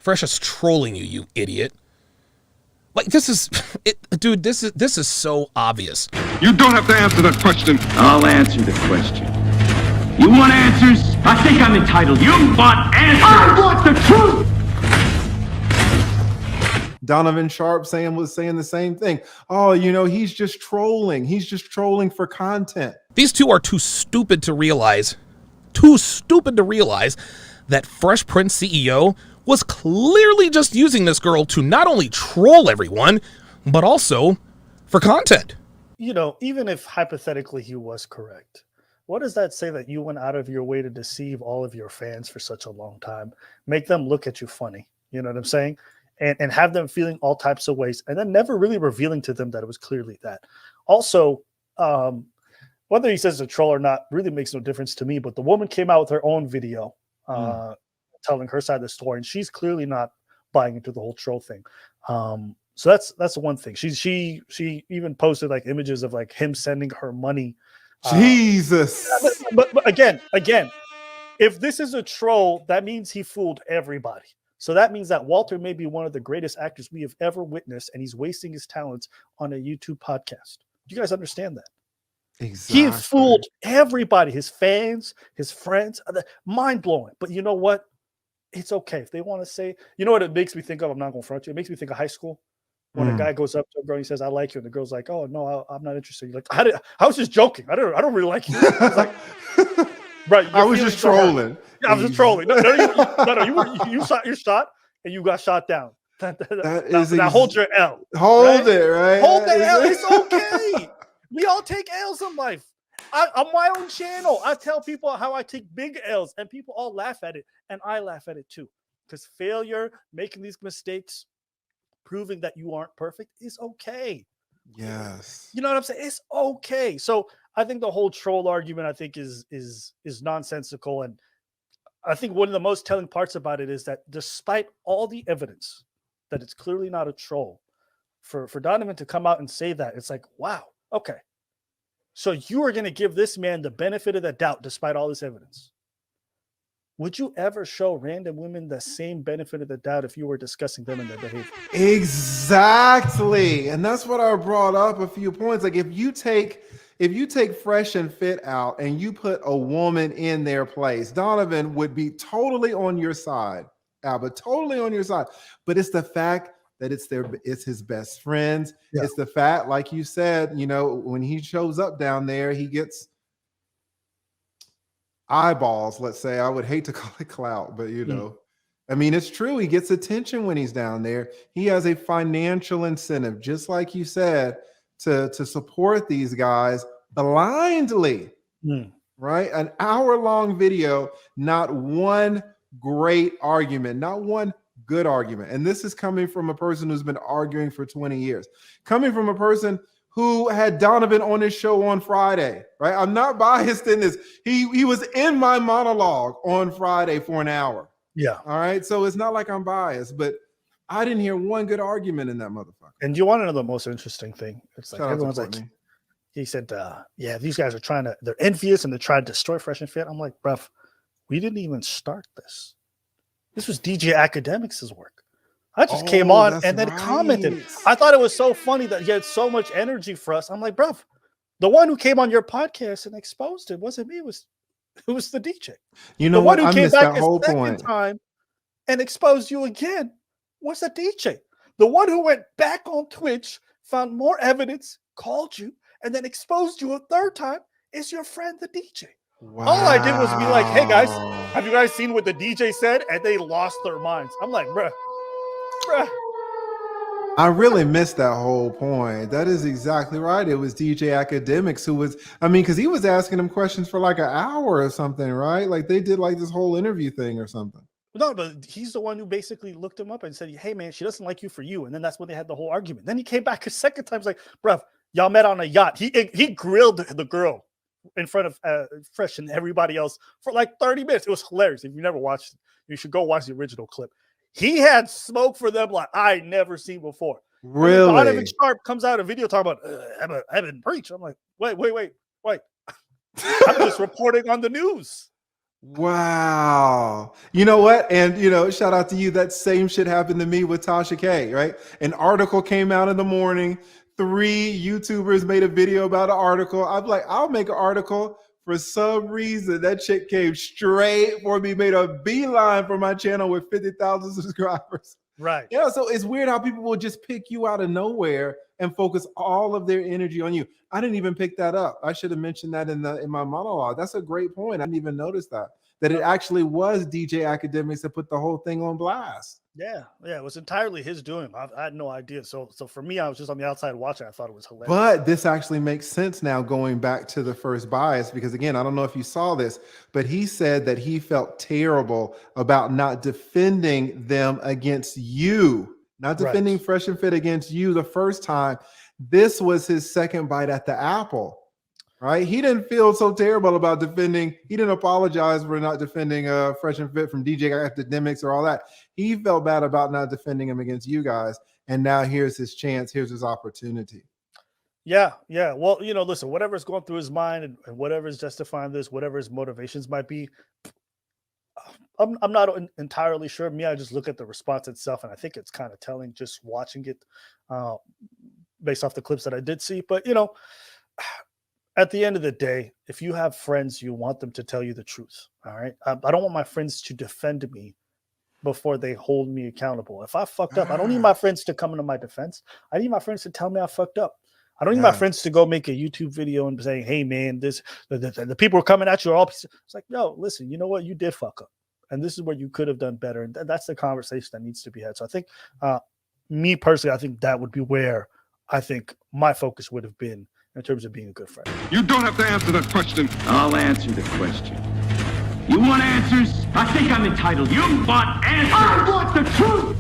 Fresh is trolling you, you idiot. Like, this is, dude, this is so obvious. You don't have to answer that question. I'll answer the question. You want answers? I think I'm entitled. You want answers? I want the truth! Donovan Sharpe was saying the same thing. Oh, he's just trolling. He's just trolling for content. These two are too stupid to realize that Fresh Prince CEO was clearly just using this girl to not only troll everyone, but also for content. Even if hypothetically he was correct, what does that say that you went out of your way to deceive all of your fans for such a long time, make them look at you funny? You know what I'm saying? And have them feeling all types of ways, and then never really revealing to them that it was clearly that. Also, whether he says it's a troll or not really makes no difference to me, but the woman came out with her own video telling her side of the story, and she's clearly not buying into the whole troll thing. So that's one thing. She even posted like images of like him sending her money. Jesus. But again, if this is a troll, that means he fooled everybody. So that means that Walter may be one of the greatest actors we have ever witnessed, and he's wasting his talents on a YouTube podcast. Do you guys understand that? Exactly. He fooled everybody, his fans, his friends. Mind blowing. But you know what? It's okay if they want to say. You know what it makes me think of? I'm not going to front you. It makes me think of high school when a guy goes up to a girl and he says, "I like you," and the girl's like, "Oh no, I'm not interested." You're like, I was just joking. I don't really like you. It's like, bro, I was just trolling. Yeah, I was just trolling. No, you shot your shot and you got shot down. Now hold your L. Hold it, right? Hold the L. It's okay. We all take L's in life. On my own channel, I tell people how I take big L's, and people all laugh at it, and I laugh at it too. Because failure, making these mistakes, proving that you aren't perfect is okay. Yes. You know what I'm saying? It's okay. So I think the whole troll argument, I think, is nonsensical. And I think one of the most telling parts about it is that despite all the evidence that it's clearly not a troll, for Donovan to come out and say that, it's like, wow, okay. So you are going to give this man the benefit of the doubt despite all this evidence. Would you ever show random women the same benefit of the doubt if you were discussing them and their behavior? Exactly. And that's what I brought up a few points. Like if you take Fresh and Fit out and you put a woman in their place, Donovan would be totally on your side, Albert, totally on your side. But it's the fact that it's his best friends. Yeah. It's the fact, like you said, when he shows up down there, he gets eyeballs, let's say. I would hate to call it clout, but I mean, it's true. He gets attention when he's down there. He has a financial incentive, just like you said, to support these guys blindly, right? An hour-long video, not one great argument, not one good argument. And this is coming from a person who's been arguing for 20 years, coming from a person who had Donovan on his show on Friday, right? I'm not biased in this. He was in my monologue on Friday for an hour. Yeah. All right. So it's not like I'm biased, but I didn't hear one good argument in that motherfucker. And you want to know the most interesting thing? It's like everyone's like, he said, yeah, these guys are they're envious and they're trying to destroy Fresh and Fit. I'm like, bruv, we didn't even start this. This was DJ Akademiks' work. I just came on and then commented. I thought it was so funny that he had so much energy for us. I'm like, bruv, the one who came on your podcast and exposed it wasn't me. It was the DJ. You know the what? one who I came missed back that whole a second point. time and exposed you again was the DJ. The one who went back on Twitch, found more evidence, called you, and then exposed you a third time is your friend, the DJ. Wow. All I did was be like, hey guys, have you guys seen what the DJ said? And they lost their minds. I'm like, bruh. I really missed that whole point. That is exactly right. It was DJ Akademiks who was, because he was asking them questions for like an hour or something, right? Like they did like this whole interview thing or something. No, but he's the one who basically looked him up and said, hey man, she doesn't like you for you. And then that's when they had the whole argument. Then he came back a second time. He's like, bruh, y'all met on a yacht. He grilled the girl in front of Fresh and everybody else for like 30 minutes. It was hilarious. If you never watched it, you should go watch the original clip. He had smoke for them like I never seen before. Really? Donovan Sharpe comes out a video talking about Evan Preach. I'm like, wait. I'm just reporting on the news. Wow. You know what? And, shout out to you. That same shit happened to me with Tasha K, right? An article came out in the morning. 3 YouTubers made a video about an article. I'm like, I'll make an article. For some reason, that chick came straight for me, made a beeline for my channel with 50,000 subscribers. Right. Yeah, so it's weird how people will just pick you out of nowhere and focus all of their energy on you. I didn't even pick that up. I should have mentioned that in my monologue. That's a great point. I didn't even notice that it actually was DJ Akademiks that put the whole thing on blast. Yeah, it was entirely his doing. I had no idea. So for me, I was just on the outside watching. I thought it was hilarious. But this actually makes sense now, going back to the first bias, because again, I don't know if you saw this, but he said that he felt terrible about not defending them against you, not defending Fresh and Fit against you the first time. This was his second bite at the apple. Right? He didn't feel so terrible about defending. He didn't apologize for not defending Fresh and Fit from DJ Akademiks or all that. He felt bad about not defending him against you guys. And now here's his chance. Here's his opportunity. Yeah. Well, listen, whatever's going through his mind and whatever's justifying this, whatever his motivations might be, I'm not entirely sure. I just look at the response itself, and I think it's kind of telling just watching it based off the clips that I did see. But, at the end of the day, if you have friends, you want them to tell you the truth. All right. I don't want my friends to defend me before they hold me accountable. If I fucked up, I don't need my friends to come into my defense. I need my friends to tell me I fucked up. I don't need my friends to go make a YouTube video and say, hey man, the people are coming at you. It's like, no, listen, you know what? You did fuck up. And this is where you could have done better. And that's the conversation that needs to be had. So I think me personally, I think that would be where I think my focus would have been in terms of being a good friend. You don't have to answer that question. I'll answer the question. You want answers? I think I'm entitled. You want answers? I want the truth.